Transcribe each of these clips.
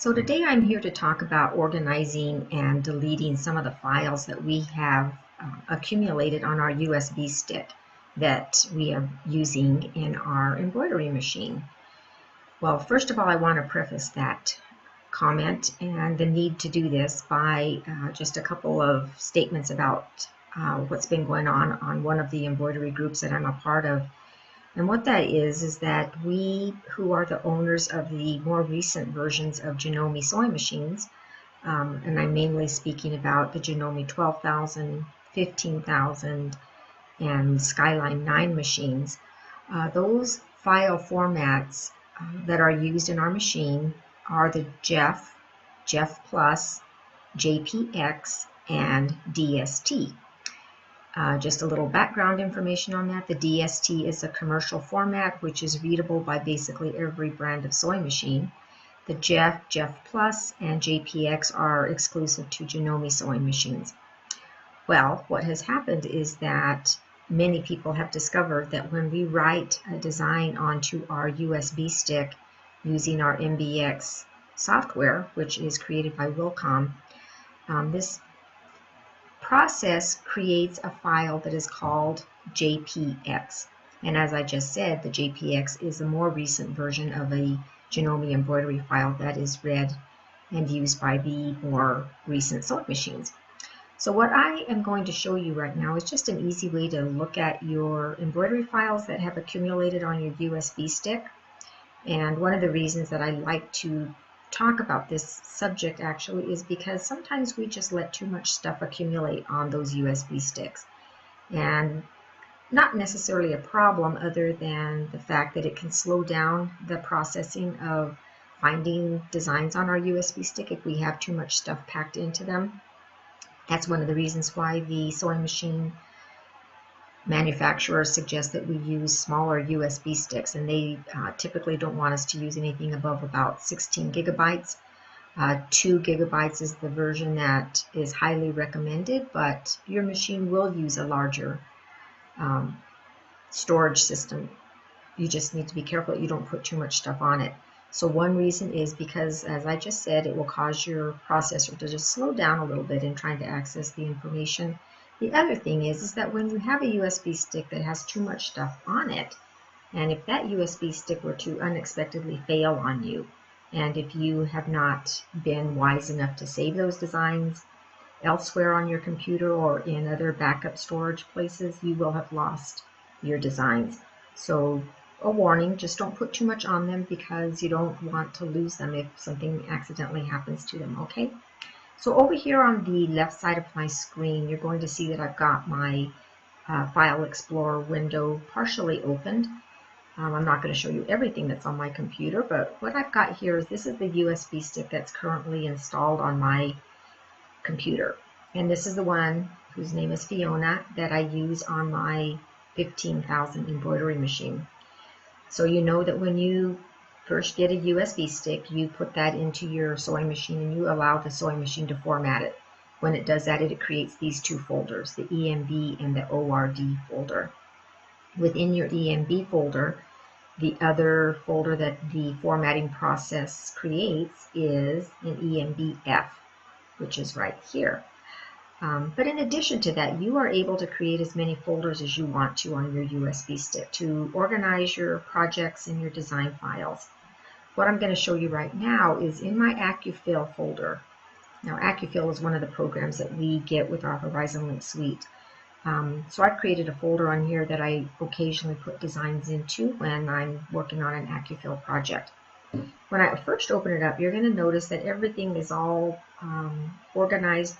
So today I'm here to talk about organizing and deleting some of the files that we have accumulated on our USB stick that we are using in our embroidery machine. Well, first of all, I want to preface that comment and the need to do this by just a couple of statements about what's been going on one of the embroidery groups that I'm a part of. And what that is that we who are the owners of the more recent versions of Janome sewing machines, and I'm mainly speaking about the Janome 12,000, 15,000, and Skyline 9 machines, those file formats that are used in our machine are the JEF, JEF Plus, JPX, and DST. Just a little background information on that. The DST is a commercial format which is readable by basically every brand of sewing machine. The JEF, JEF Plus, and JPX are exclusive to Janome sewing machines. Well, what has happened is that many people have discovered that when we write a design onto our USB stick using our MBX software, which is created by Wilcom, this process creates a file that is called JPX. And as I just said, the JPX is a more recent version of a Janome embroidery file that is read and used by the more recent sewing machines. So what I am going to show you right now is just an easy way to look at your embroidery files that have accumulated on your USB stick. And one of the reasons that I like to talk about this subject actually is because sometimes we just let too much stuff accumulate on those USB sticks, and not necessarily a problem other than the fact that it can slow down the processing of finding designs on our USB stick if we have too much stuff packed into them. That's one of the reasons why the sewing machine manufacturers suggest that we use smaller USB sticks, and they typically don't want us to use anything above about 16 gigabytes. 2 gigabytes is the version that is highly recommended, but your machine will use a larger storage system. You just need to be careful that you don't put too much stuff on it. So one reason is because, as I just said, it will cause your processor to just slow down a little bit in trying to access the information. The other thing is that when you have a USB stick that has too much stuff on it, and if that USB stick were to unexpectedly fail on you, and if you have not been wise enough to save those designs elsewhere on your computer or in other backup storage places, you will have lost your designs. So a warning, just don't put too much on them because you don't want to lose them if something accidentally happens to them, okay? So over here on the left side of my screen, you're going to see that I've got my File Explorer window partially opened. I'm not going to show you everything that's on my computer, but what I've got here is this is the USB stick that's currently installed on my computer. And this is the one whose name is Fiona that I use on my 15,000 embroidery machine. So you know that when you first get a USB stick, you put that into your sewing machine and you allow the sewing machine to format it. When it does that, it creates these two folders, the EMB and the ORD folder. Within your EMB folder, the other folder that the formatting process creates is an EMBF, which is right here. But in addition to that, you are able to create as many folders as you want to on your USB stick to organize your projects and your design files. What I'm going to show you right now is in my AccuFill folder. Now, AccuFill is one of the programs that we get with our Horizon Link suite. So I've created a folder on here that I occasionally put designs into when I'm working on an AccuFill project. When I first open it up, you're going to notice that everything is all organized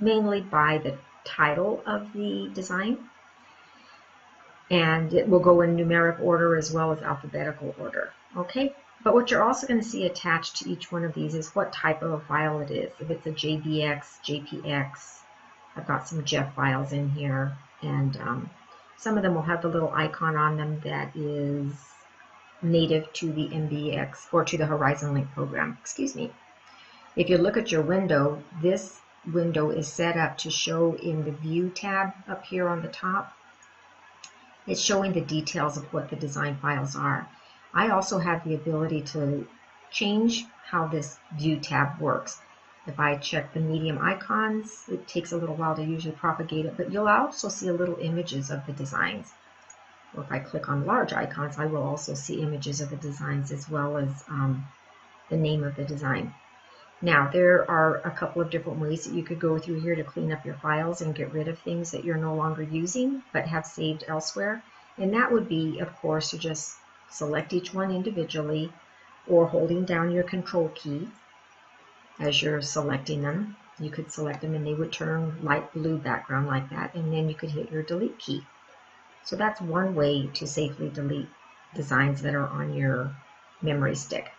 mainly by the title of the design, and it will go in numeric order as well as alphabetical order. Okay, but what you're also going to see attached to each one of these is what type of a file it is. If it's a JBX, JPX, I've got some JEF files in here, and some of them will have the little icon on them that is native to the MBX or to the Horizon Link program. Excuse me. If you look at your window, this window is set up to show in the View tab up here on the top. It's showing the details of what the design files are. I also have the ability to change how this View tab works. If I check the medium icons, it takes a little while to usually propagate it, but you'll also see a little images of the designs. Or if I click on large icons, I will also see images of the designs as well as the name of the design. Now, there are a couple of different ways that you could go through here to clean up your files and get rid of things that you're no longer using but have saved elsewhere. And that would be, of course, to just select each one individually or holding down your control key as you're selecting them. You could select them and they would turn light blue background like that, and then you could hit your delete key. So that's one way to safely delete designs that are on your memory stick.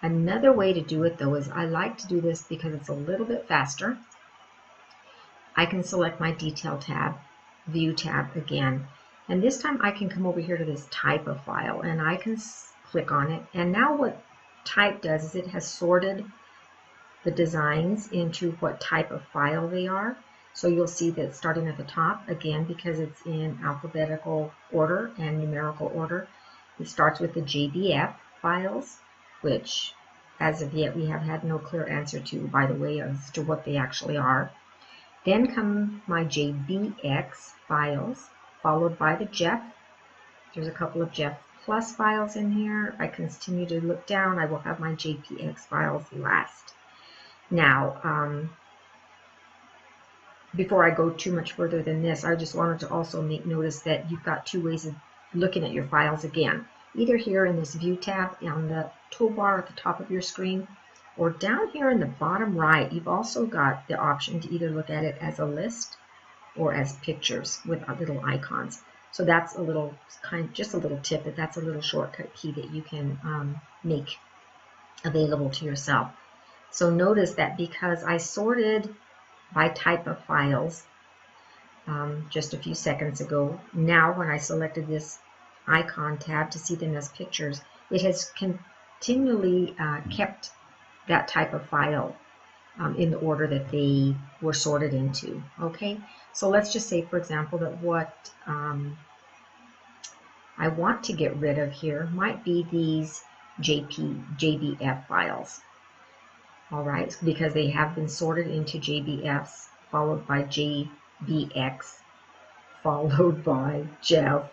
Another way to do it, though, is I like to do this because it's a little bit faster. I can select my Detail tab, View tab again, and this time I can come over here to this type of file and I can click on it. And now what type does is it has sorted the designs into what type of file they are. So you'll see that starting at the top, again, because it's in alphabetical order and numerical order, it starts with the JBF files, which as of yet we have had no clear answer to, by the way, as to what they actually are. Then come my JBX files, followed by the Jeff. There's a couple of Jeff Plus files in here. If I continue to look down, I will have my JPX files last. Now, before I go too much further than this, I just wanted to also make notice that you've got two ways of looking at your files again. Either here in this View tab on the toolbar at the top of your screen, or down here in the bottom right, you've also got the option to either look at it as a list or as pictures with little icons. So that's a little just a little tip, that's a little shortcut key that you can make available to yourself. So notice that because I sorted by type of files just a few seconds ago, now when I selected this icon tab to see them as pictures, it has continually kept that type of file in the order that they were sorted into. Okay, so let's just say, for example, that what I want to get rid of here might be these JBF files. All right, because they have been sorted into JBFs, followed by JBX, followed by Jeff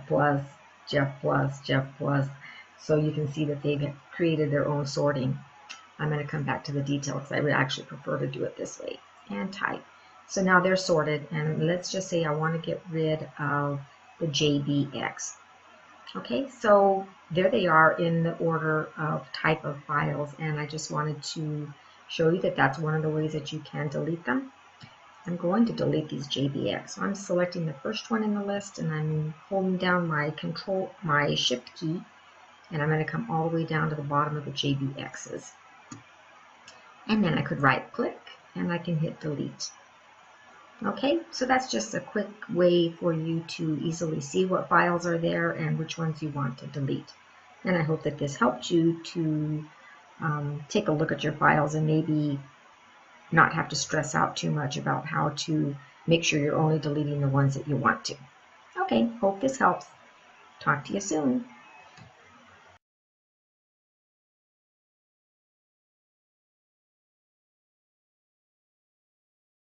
Plus, Jeff Plus, Jeff Plus. So you can see that they've created their own sorting. I'm going to come back to the detail because I would actually prefer to do it this way. And type. So now they're sorted, and let's just say I want to get rid of the JBX. Okay, so there they are in the order of type of files, and I just wanted to show you that that's one of the ways that you can delete them. I'm going to delete these JBX. So I'm selecting the first one in the list, and I'm holding down my Shift key, and I'm going to come all the way down to the bottom of the JBXs. And then I could right click and I can hit delete. Okay, so that's just a quick way for you to easily see what files are there and which ones you want to delete. And I hope that this helped you to take a look at your files and maybe not have to stress out too much about how to make sure you're only deleting the ones that you want to. Okay, hope this helps. Talk to you soon.